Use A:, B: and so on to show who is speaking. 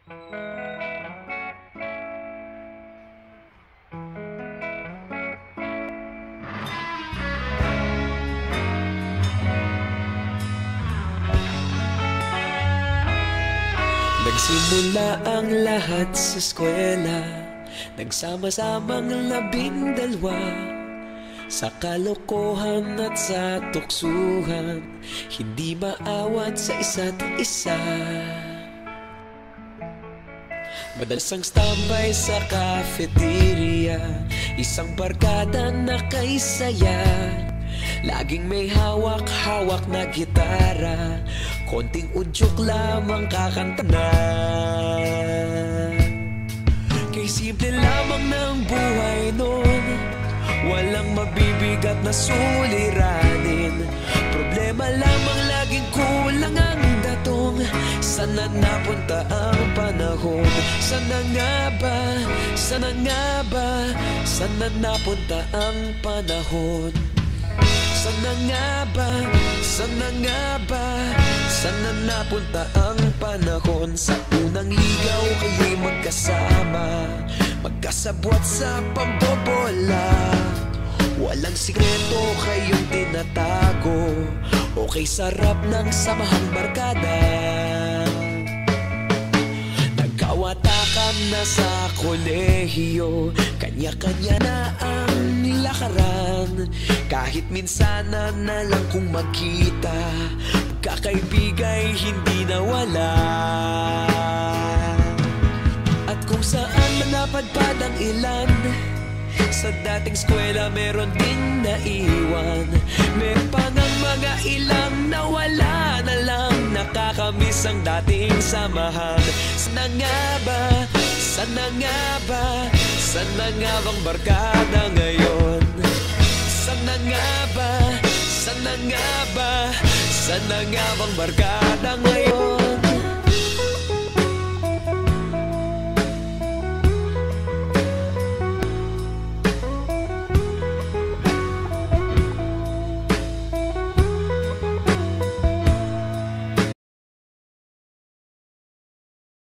A: Nagsimula ang lahat sa eskwela, nagsama-samang 12 sa kalokohan at sa tuksuhan, hindi maawat sa isa't isa. Madalas ang standby sa cafeteria, isang barkada na kay saya. Laging may hawak-hawak na gitara, konting udyok lamang kakanta na. Kay simple lamang ng buhay nun, walang mabibigat na suliranin. Problema lamang laging kulang ang datong. Sana napunta ang panahon? Sana nga ba? Sana nga ba? Sana napunta ang panahon? Sana nga ba? Sana nga ba? Sana napunta ang panahon? Sa unang ligaw kayo'y magkasama, magkasabwat sa pambobola. Walang sikreto kayong tinatago, okay sarap ng samahang barkada. Nagkawatakan na sa kolehiyo, kanya-kanya na ang nilakaran. Kahit minsan na lang kung magkita, kakaibigan hindi nawala. At kung saan manapadpad ang ilan, sa dating eskwela meron din naiwan. Meron pa ng mga ilang nawala na lang, nakakamiss ang dating samahan. Sana nga ba? Sana nga ba? Sana nga bang barkada ngayon? Sana nga ba? Sana nga ba? Sana nga bang barkada ngayon?